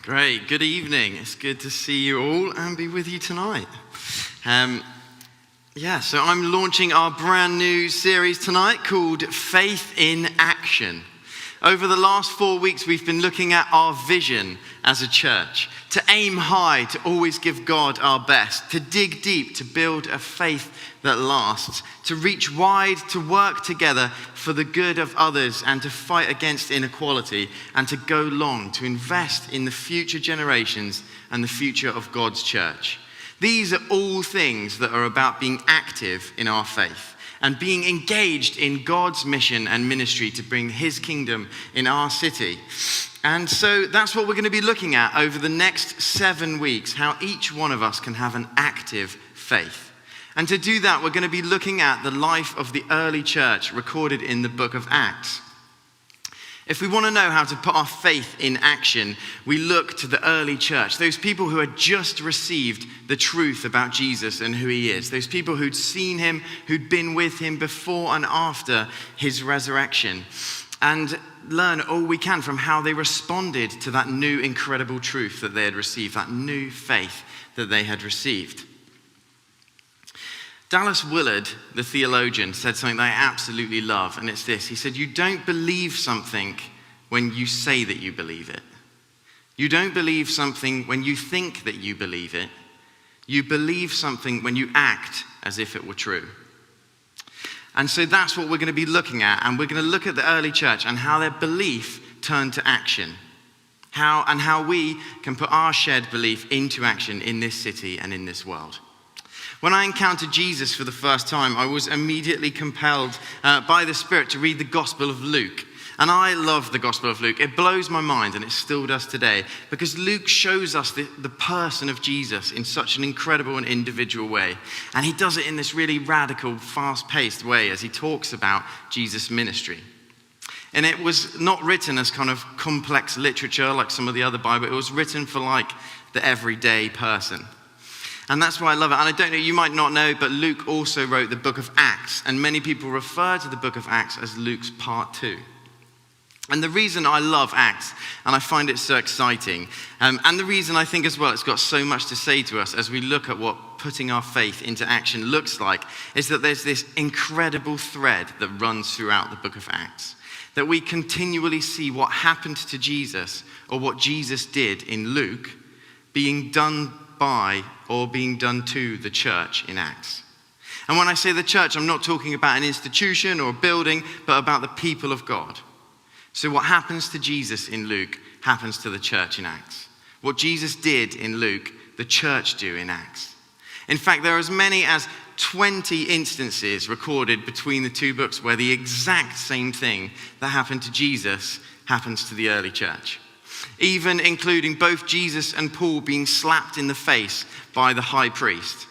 Great, good evening. It's good to see you all and be with you tonight. So I'm launching our brand new series tonight called Faith in Action. Over the last 4 weeks, we've been looking at our vision as a church, to aim high, to always give God our best, to dig deep, to build a faith that lasts, to reach wide, to work together for the good of others, and to fight against inequality, and to go long, to invest in the future generations and the future of God's church. These are all things that are about being active in our faith and being engaged in God's mission and ministry to bring his kingdom in our city. And so that's what we're going to be looking at over the next 7 weeks, how each one of us can have an active faith. And to do that, we're going to be looking at the life of the early church recorded in the book of Acts. If we want to know how to put our faith in action, we look to the early church, those people who had just received the truth about Jesus and who he is, those people who'd seen him, who'd been with him before and after his resurrection, and learn all we can from how they responded to that new incredible truth that they had received, that new faith that they had received. Dallas Willard, the theologian, said something that I absolutely love, and it's this. He said, "You don't believe something when you say that you believe it. You don't believe something when you think that you believe it. You believe something when you act as if it were true." And so that's what we're going to be looking at, and we're going to look at the early church and how their belief turned to action, how we can put our shared belief into action in this city and in this world. When I encountered Jesus for the first time, I was immediately compelled by the Spirit to read the Gospel of Luke. And I love the Gospel of Luke. It blows my mind, and it still does today, because Luke shows us the person of Jesus in such an incredible and individual way. And he does it in this really radical, fast-paced way as he talks about Jesus' ministry. And it was not written as kind of complex literature like some of the other Bible. It was written for like the everyday person. And that's why I love it. And I don't know, you might not know, but Luke also wrote the book of Acts. And many people refer to the book of Acts as Luke's part 2. And the reason I love Acts, and I find it so exciting, and the reason I think as well it's got so much to say to us as we look at what putting our faith into action looks like, is that there's this incredible thread that runs throughout the book of Acts. That we continually see what happened to Jesus, or what Jesus did in Luke, being done by or being done to the church in Acts. And when I say the church, I'm not talking about an institution or a building, but about the people of God. So what happens to Jesus in Luke happens to the church in Acts. What Jesus did in Luke, the church do in Acts. In fact, there are as many as 20 instances recorded between the two books where the exact same thing that happened to Jesus happens to the early church. Even including both Jesus and Paul being slapped in the face by the high priest.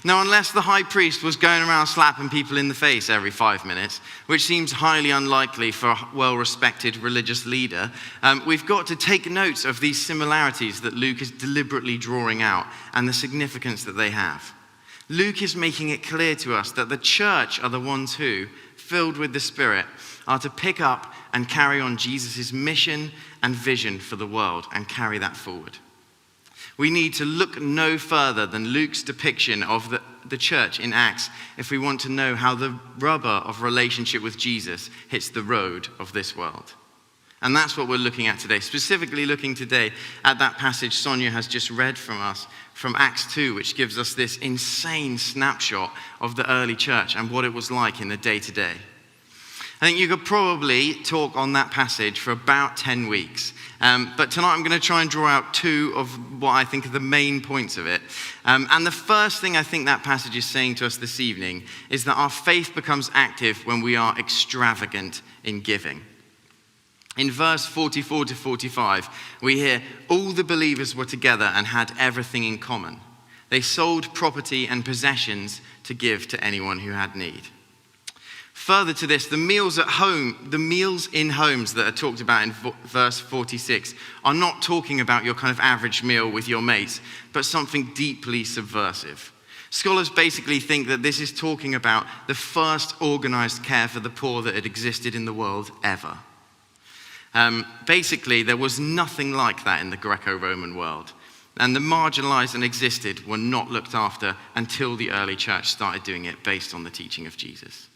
Now, unless the high priest was going around slapping people in the face every 5 minutes, which seems highly unlikely for a well-respected religious leader, we've got to take notes of these similarities that Luke is deliberately drawing out and the significance that they have. Luke is making it clear to us that the church are the ones who, filled with the Spirit, are to pick up and carry on Jesus' mission and vision for the world and carry that forward. We need to look no further than Luke's depiction of the church in Acts if we want to know how the rubber of relationship with Jesus hits the road of this world. And that's what we're looking at today, specifically looking today at that passage Sonia has just read from us from Acts 2, which gives us this insane snapshot of the early church and what it was like in the day-to-day. I think you could probably talk on that passage for about 10 weeks. But tonight I'm going to try and draw out 2 of what I think are the main points of it. And the first thing I think that passage is saying to us this evening is that our faith becomes active when we are extravagant in giving. In verse 44 to 45, we hear, all the believers were together and had everything in common. They sold property and possessions to give to anyone who had need. Further to this, the meals in homes that are talked about in verse 46 are not talking about your kind of average meal with your mates, but something deeply subversive. Scholars basically think that this is talking about the first organized care for the poor that had existed in the world ever. Basically, there was nothing like that in the Greco-Roman world. And the marginalized and existed were not looked after until the early church started doing it based on the teaching of Jesus.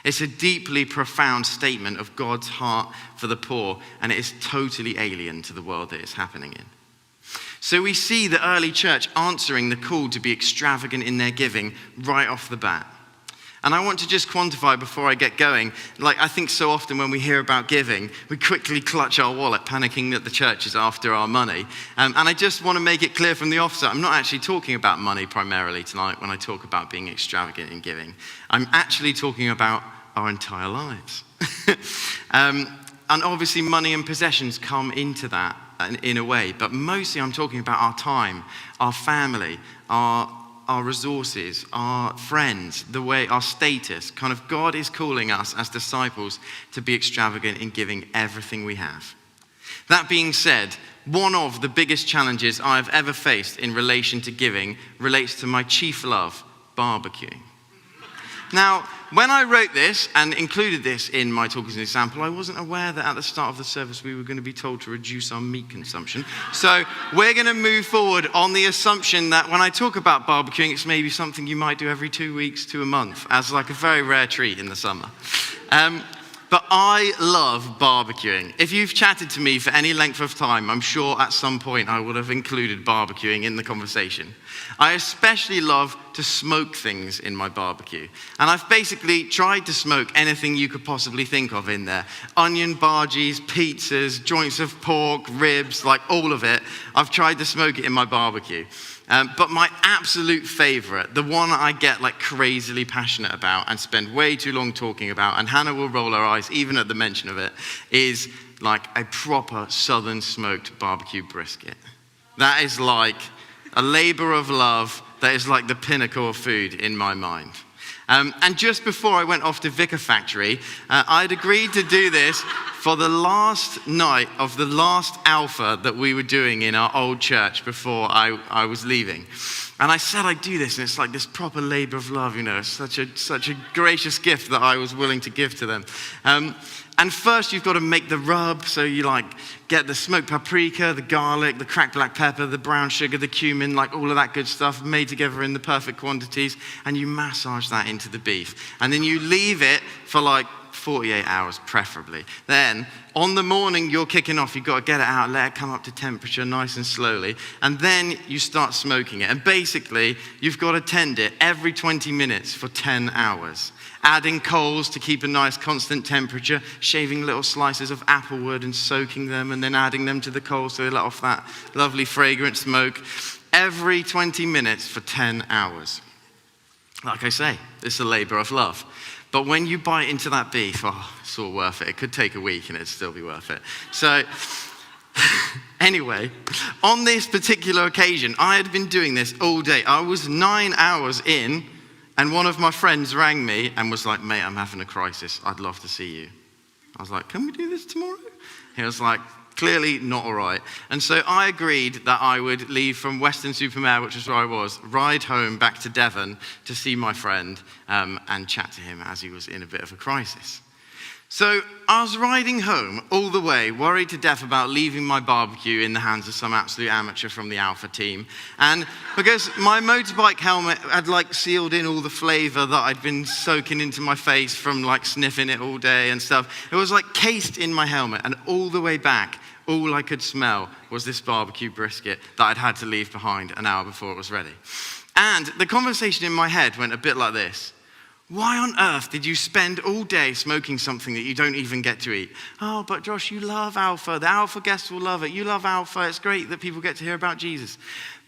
It's a deeply profound statement of God's heart for the poor, and it is totally alien to the world that it's happening in. So we see the early church answering the call to be extravagant in their giving right off the bat. And I want to just quantify before I get going, I think so often when we hear about giving, we quickly clutch our wallet, panicking that the church is after our money. And I just want to make it clear from the offset, I'm not actually talking about money primarily tonight when I talk about being extravagant in giving. I'm actually talking about our entire lives. And obviously money and possessions come into that in a way, but mostly I'm talking about our time, our family, our resources, our friends, our status. Kind of God is calling us as disciples to be extravagant in giving everything we have. That being said, one of the biggest challenges I've ever faced in relation to giving relates to my chief love, barbecuing. Now, when I wrote this and included this in my talk as an example, I wasn't aware that at the start of the service we were going to be told to reduce our meat consumption. So we're going to move forward on the assumption that when I talk about barbecuing, it's maybe something you might do every 2 weeks to a month as like a very rare treat in the summer. But I love barbecuing. If you've chatted to me for any length of time, I'm sure at some point I would have included barbecuing in the conversation. I especially love to smoke things in my barbecue. And I've basically tried to smoke anything you could possibly think of in there. Onion bhajis, pizzas, joints of pork, ribs, like all of it. I've tried to smoke it in my barbecue. But my absolute favorite, the one I get like crazily passionate about and spend way too long talking about, and Hannah will roll her eyes even at the mention of it, is like a proper southern smoked barbecue brisket. That is like a labor of love. That is like the pinnacle of food in my mind. And just before I went off to Vicar Factory, I'd agreed to do this for the last night of the last Alpha that we were doing in our old church before I was leaving. And I said I'd do this, and it's like this proper labor of love, it's such a gracious gift that I was willing to give to them. And first you've got to make the rub, so you get the smoked paprika, the garlic, the cracked black pepper, the brown sugar, the cumin, all of that good stuff made together in the perfect quantities, and you massage that into the beef. And then you leave it for 48 hours preferably. Then on the morning you're kicking off, you've got to get it out, let it come up to temperature nice and slowly, and then you start smoking it. And basically you've got to tend it every 20 minutes for 10 hours. Adding coals to keep a nice constant temperature, shaving little slices of apple wood and soaking them, and then adding them to the coals so they let off that lovely fragrant smoke. Every 20 minutes for 10 hours. Like I say, it's a labor of love. But when you bite into that beef, it's all worth it. It could take a week and it'd still be worth it. So anyway, on this particular occasion, I had been doing this all day. I was 9 hours in, and one of my friends rang me and was like, mate, I'm having a crisis. I'd love to see you. I was like, can we do this tomorrow? He was like, clearly not all right. And so I agreed that I would leave from Weston-super-Mare, which is where I was, ride home back to Devon to see my friend and chat to him as he was in a bit of a crisis. So I was riding home all the way, worried to death about leaving my barbecue in the hands of some absolute amateur from the Alpha team. And because my motorbike helmet had sealed in all the flavor that I'd been soaking into my face from sniffing it all day and stuff. It was cased in my helmet, and all the way back, all I could smell was this barbecue brisket that I'd had to leave behind an hour before it was ready. And the conversation in my head went a bit like this. Why on earth did you spend all day smoking something that you don't even get to eat? Oh, but Josh, you love Alpha. The Alpha guests will love it. You love Alpha. It's great that people get to hear about Jesus.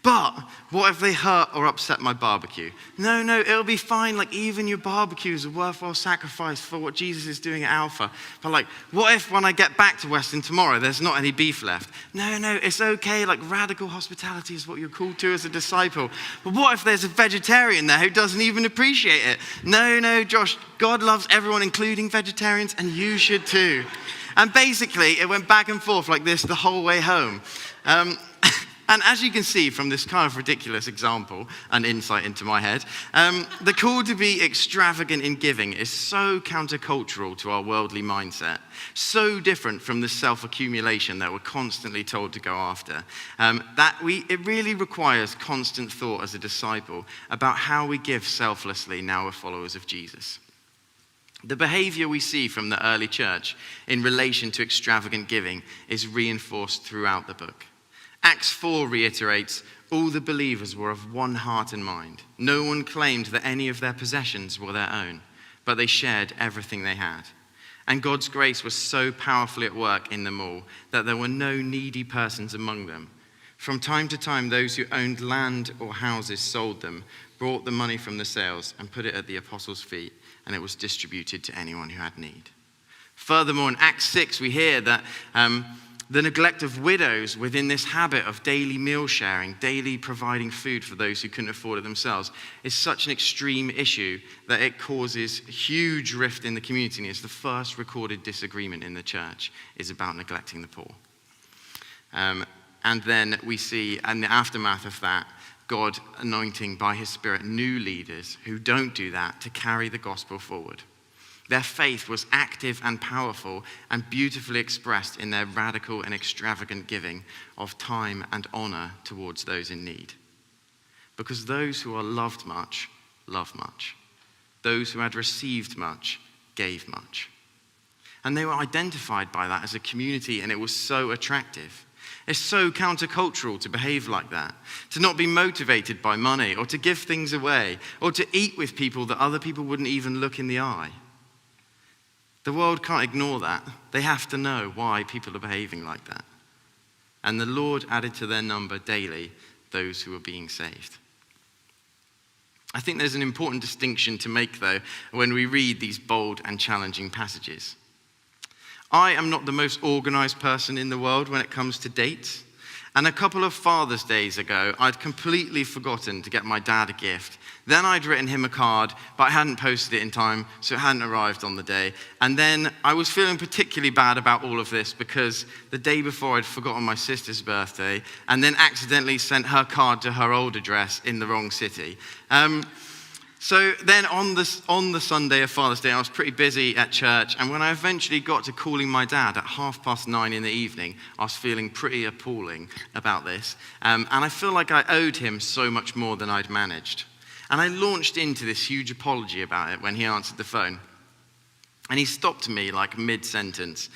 But what if they hurt or upset my barbecue? No, it'll be fine. Even your barbecue is a worthwhile sacrifice for what Jesus is doing at Alpha. But what if when I get back to Weston tomorrow, there's not any beef left? No, it's okay. Radical hospitality is what you're called to as a disciple. But what if there's a vegetarian there who doesn't even appreciate it? No, Josh, God loves everyone, including vegetarians, and you should too. And basically, it went back and forth like this the whole way home. And as you can see from this kind of ridiculous example and insight into my head, the call to be extravagant in giving is so countercultural to our worldly mindset, so different from the self-accumulation that we're constantly told to go after, it really requires constant thought as a disciple about how we give selflessly now we're followers of Jesus. The behavior we see from the early church in relation to extravagant giving is reinforced throughout the book. Acts 4 reiterates, all the believers were of one heart and mind. No one claimed that any of their possessions were their own, but they shared everything they had. And God's grace was so powerfully at work in them all that there were no needy persons among them. From time to time, those who owned land or houses sold them, brought the money from the sales and put it at the apostles' feet, and it was distributed to anyone who had need. Furthermore, in Acts 6, we hear that the neglect of widows within this habit of daily meal sharing, daily providing food for those who couldn't afford it themselves, is such an extreme issue that it causes huge rift in the community. And it's the first recorded disagreement in the church is about neglecting the poor. And then we see, in the aftermath of that, God anointing by his Spirit new leaders who don't do that to carry the gospel forward. Their faith was active and powerful and beautifully expressed in their radical and extravagant giving of time and honor towards those in need. Because those who are loved much, love much. Those who had received much, gave much. And they were identified by that as a community, and it was so attractive. It's so countercultural to behave like that, to not be motivated by money or to give things away or to eat with people that other people wouldn't even look in the eye. The world can't ignore that. They have to know why people are behaving like that. And the Lord added to their number daily those who were being saved. I think there's an important distinction to make, though, when we read these bold and challenging passages. I am not the most organized person in the world when it comes to dates. And a couple of Father's Days ago, I'd completely forgotten to get my dad a gift. Then I'd written him a card, but I hadn't posted it in time, so it hadn't arrived on the day. And then I was feeling particularly bad about all of this because the day before I'd forgotten my sister's birthday and then accidentally sent her card to her old address in the wrong city. So then on the Sunday of Father's Day, I was pretty busy at church, and when I eventually got to calling my dad at 9:30 in the evening, I was feeling pretty appalling about this, and I feel like I owed him so much more than I'd managed. And I launched into this huge apology about it when he answered the phone. And he stopped me like mid-sentence,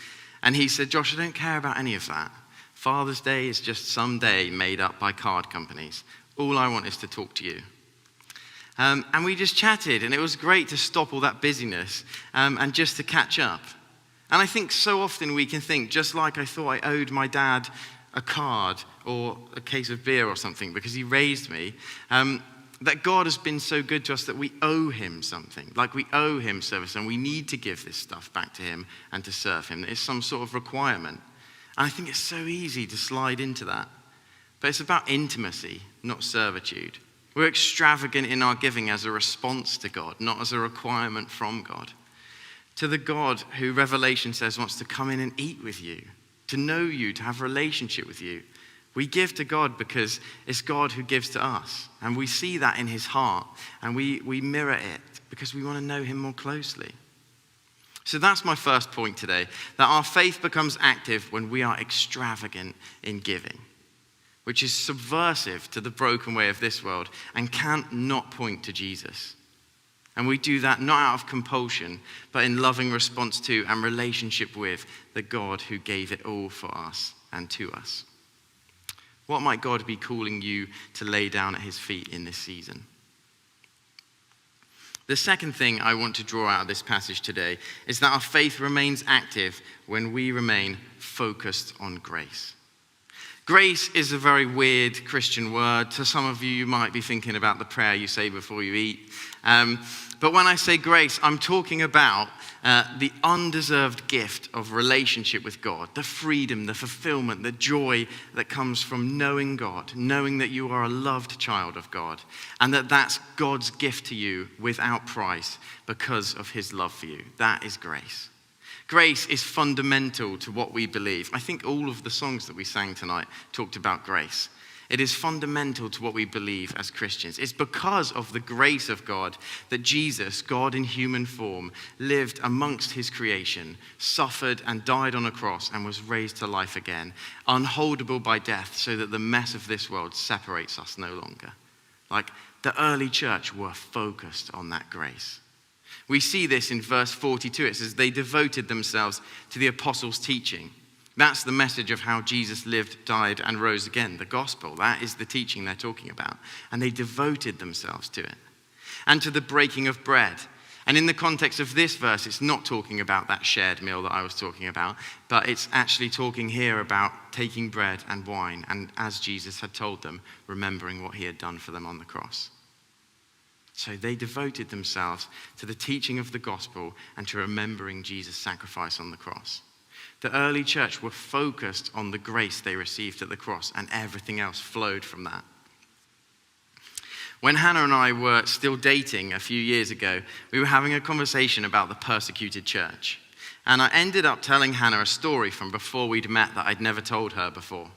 and he said, "Josh, I don't care about any of that. Father's Day is just some day made up by card companies. All I want is to talk to you." And we just chatted, and it was great to stop all that busyness and just to catch up. And I think so often we can think, just like I thought I owed my dad a card or a case of beer or something because he raised me, that God has been so good to us that we owe him something, like we owe him service, and we need to give this stuff back to him and to serve him. It's some sort of requirement. And I think it's so easy to slide into that. But it's about intimacy, not servitude. We're extravagant in our giving as a response to God, not as a requirement from God. To the God who Revelation says wants to come in and eat with you, to know you, to have a relationship with you. We give to God because it's God who gives to us. And we see that in his heart, and we mirror it because we want to know him more closely. So that's my first point today, that our faith becomes active when we are extravagant in giving, which is subversive to the broken way of this world and can't not point to Jesus. And we do that not out of compulsion, but in loving response to and relationship with the God who gave it all for us and to us. What might God be calling you to lay down at his feet in this season? The second thing I want to draw out of this passage today is that our faith remains active when we remain focused on grace. Grace is a very weird Christian word. To some of you, you might be thinking about the prayer you say before you eat. But when I say grace, I'm talking about the undeserved gift of relationship with God, the freedom, the fulfillment, the joy that comes from knowing God, knowing that you are a loved child of God, and that that's God's gift to you without price because of his love for you. That is grace. Grace is fundamental to what we believe. I think all of the songs that we sang tonight talked about grace. It is fundamental to what we believe as Christians. It's because of the grace of God that Jesus, God in human form, lived amongst his creation, suffered and died on a cross and was raised to life again, unholdable by death, so that the mess of this world separates us no longer. Like the early church were focused on that grace. We see this in verse 42. It says, they devoted themselves to the apostles' teaching. That's the message of how Jesus lived, died, and rose again, the gospel. That is the teaching they're talking about. And they devoted themselves to it. And to the breaking of bread. And in the context of this verse, it's not talking about that shared meal that I was talking about, but it's actually talking here about taking bread and wine, and as Jesus had told them, remembering what he had done for them on the cross. So they devoted themselves to the teaching of the gospel and to remembering Jesus' sacrifice on the cross. The early church were focused on the grace they received at the cross, and everything else flowed from that. When Hannah and I were still dating a few years ago, we were having a conversation about the persecuted church. And I ended up telling Hannah a story from before we'd met that I'd never told her before.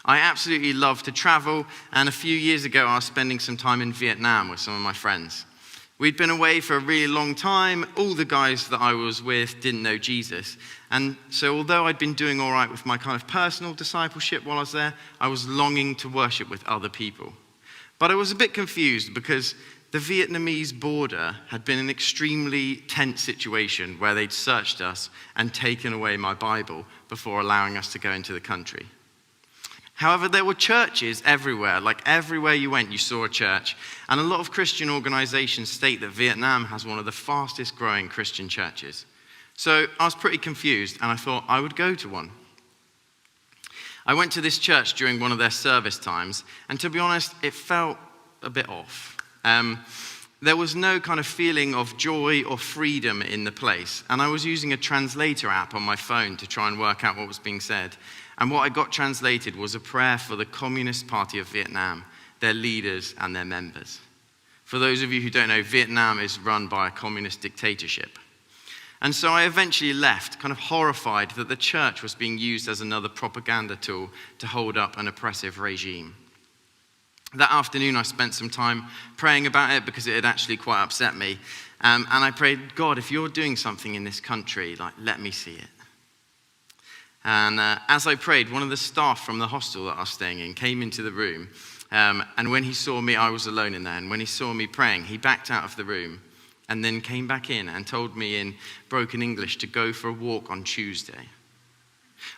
I absolutely love to travel, and a few years ago I was spending some time in Vietnam with some of my friends. We'd been away for a really long time. All the guys that I was with didn't know Jesus. And so although I'd been doing all right with my kind of personal discipleship while I was there, I was longing to worship with other people. But I was a bit confused because the Vietnamese border had been an extremely tense situation where they'd searched us and taken away my Bible before allowing us to go into the country. However, there were churches everywhere. Like everywhere you went, you saw a church. And a lot of Christian organizations state that Vietnam has one of the fastest growing Christian churches. So I was pretty confused, and I thought I would go to one. I went to this church during one of their service times, and to be honest, it felt a bit off. There was no kind of feeling of joy or freedom in the place, and I was using a translator app on my phone to try and work out what was being said. And what I got translated was a prayer for the Communist Party of Vietnam, their leaders and their members. For those of you who don't know, Vietnam is run by a communist dictatorship. And so I eventually left, kind of horrified that the church was being used as another propaganda tool to hold up an oppressive regime. That afternoon, I spent some time praying about it because it had actually quite upset me. And I prayed, God, if you're doing something in this country, let me see it. And as I prayed, one of the staff from the hostel that I was staying in came into the room. And when he saw me, I was alone in there. And when he saw me praying, he backed out of the room and then came back in and told me in broken English to go for a walk on Tuesday.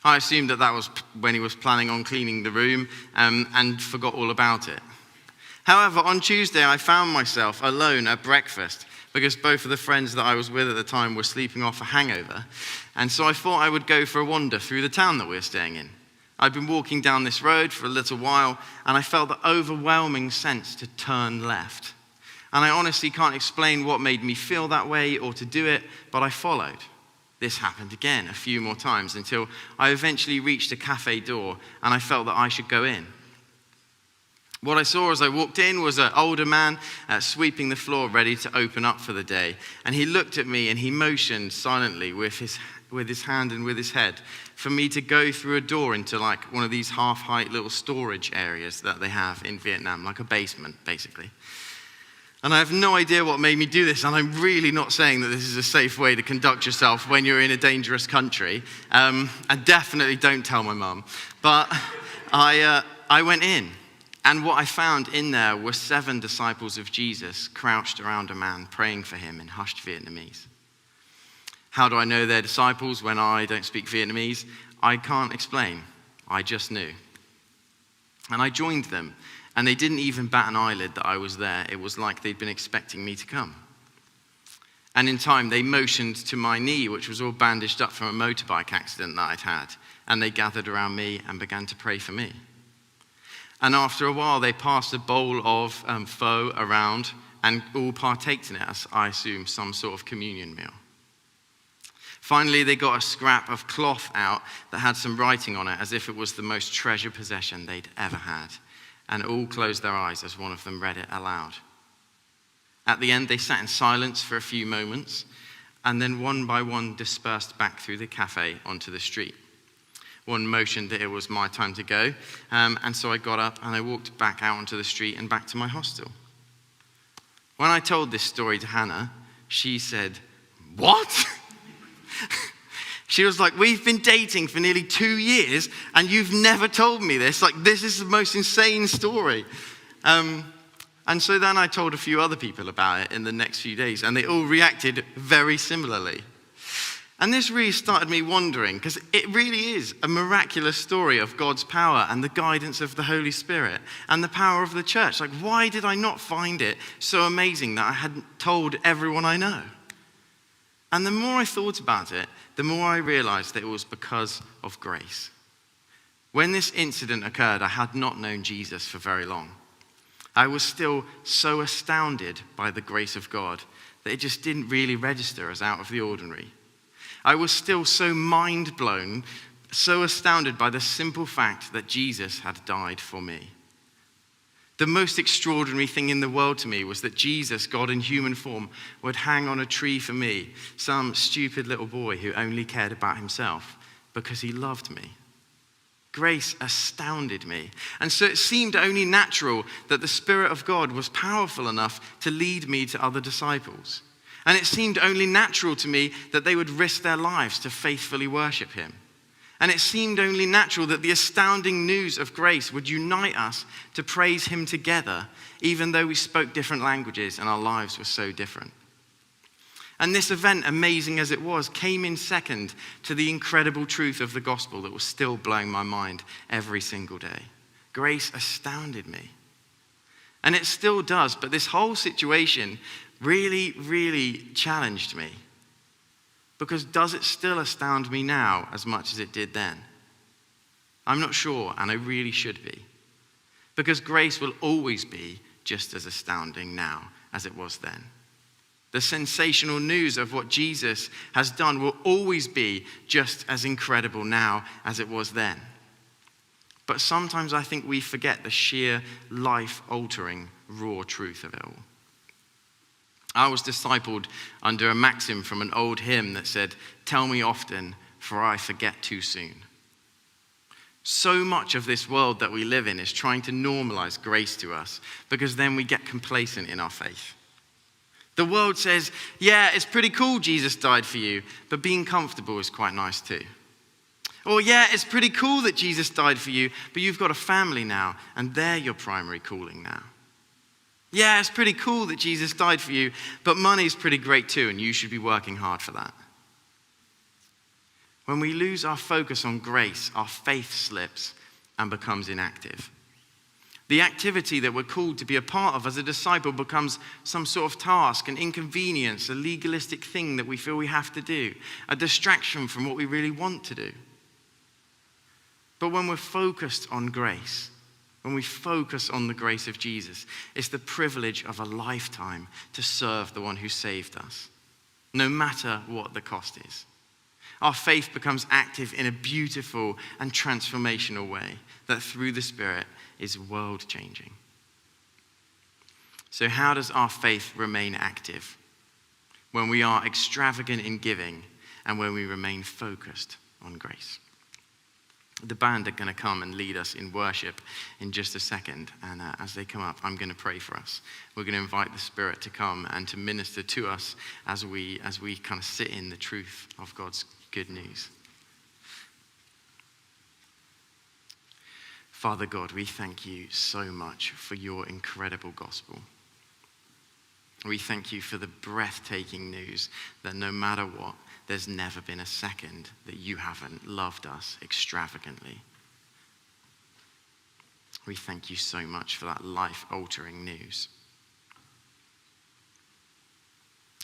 I assumed that was when he was planning on cleaning the room and forgot all about it. However, on Tuesday, I found myself alone at breakfast because both of the friends that I was with at the time were sleeping off a hangover. And so I thought I would go for a wander through the town that we were staying in. I'd been walking down this road for a little while, and I felt the overwhelming sense to turn left. And I honestly can't explain what made me feel that way or to do it, but I followed. This happened again a few more times until I eventually reached a cafe door, and I felt that I should go in. What I saw as I walked in was an older man sweeping the floor ready to open up for the day. And he looked at me and he motioned silently with his hand and with his head for me to go through a door into one of these half-height little storage areas that they have in Vietnam, like a basement, basically. And I have no idea what made me do this, and I'm really not saying that this is a safe way to conduct yourself when you're in a dangerous country. And definitely don't tell my mum. But I went in. And what I found in there were 7 disciples of Jesus crouched around a man praying for him in hushed Vietnamese. How do I know they're disciples when I don't speak Vietnamese? I can't explain. I just knew. And I joined them, and they didn't even bat an eyelid that I was there. It was like they'd been expecting me to come. And in time, they motioned to my knee, which was all bandaged up from a motorbike accident that I'd had, and they gathered around me and began to pray for me. And after a while, they passed a bowl of pho around and all partaked in it as, I assume, some sort of communion meal. Finally, they got a scrap of cloth out that had some writing on it as if it was the most treasured possession they'd ever had. And all closed their eyes as one of them read it aloud. At the end, they sat in silence for a few moments and then one by one dispersed back through the cafe onto the street. One motioned that it was my time to go, and so I got up and I walked back out onto the street and back to my hostel. When I told this story to Hannah, she said, "What?" She was like, "We've been dating for nearly 2 years and you've never told me this. Like, this is the most insane story." And so then I told a few other people about it in the next few days, and they all reacted very similarly. And this really started me wondering, because it really is a miraculous story of God's power and the guidance of the Holy Spirit and the power of the church. Like, why did I not find it so amazing that I hadn't told everyone I know? And the more I thought about it, the more I realized that it was because of grace. When this incident occurred, I had not known Jesus for very long. I was still so astounded by the grace of God that it just didn't really register as out of the ordinary. I was still so mind blown, so astounded by the simple fact that Jesus had died for me. The most extraordinary thing in the world to me was that Jesus, God in human form, would hang on a tree for me, some stupid little boy who only cared about himself, because he loved me. Grace astounded me. And so it seemed only natural that the Spirit of God was powerful enough to lead me to other disciples. And it seemed only natural to me that they would risk their lives to faithfully worship him. And it seemed only natural that the astounding news of grace would unite us to praise him together, even though we spoke different languages and our lives were so different. And this event, amazing as it was, came in second to the incredible truth of the gospel that was still blowing my mind every single day. Grace astounded me. And it still does, but this whole situation really, really challenged me. Because does it still astound me now as much as it did then? I'm not sure, and I really should be. Because grace will always be just as astounding now as it was then. The sensational news of what Jesus has done will always be just as incredible now as it was then. But sometimes I think we forget the sheer life-altering, raw truth of it all. I was discipled under a maxim from an old hymn that said, "Tell me often, for I forget too soon." So much of this world that we live in is trying to normalize grace to us, because then we get complacent in our faith. The world says, yeah, it's pretty cool Jesus died for you, but being comfortable is quite nice too. Or yeah, it's pretty cool that Jesus died for you, but you've got a family now, and they're your primary calling now. Yeah, it's pretty cool that Jesus died for you, but money's pretty great too, and you should be working hard for that. When we lose our focus on grace, our faith slips and becomes inactive. The activity that we're called to be a part of as a disciple becomes some sort of task, an inconvenience, a legalistic thing that we feel we have to do, a distraction from what we really want to do. But when we're focused on grace, when we focus on the grace of Jesus, it's the privilege of a lifetime to serve the one who saved us, no matter what the cost is. Our faith becomes active in a beautiful and transformational way that through the Spirit is world-changing. So how does our faith remain active? When we are extravagant in giving and when we remain focused on grace. The band are going to come and lead us in worship in just a second. And as they come up, I'm going to pray for us. We're going to invite the Spirit to come and to minister to us as we kind of sit in the truth of God's good news. Father God, we thank you so much for your incredible gospel. We thank you for the breathtaking news that no matter what, there's never been a second that you haven't loved us extravagantly. We thank you so much for that life-altering news.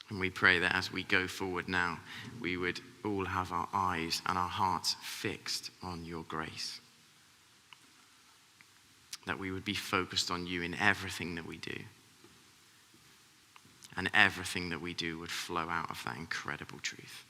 And we pray that as we go forward now, we would all have our eyes and our hearts fixed on your grace. That we would be focused on you in everything that we do. And everything that we do would flow out of that incredible truth.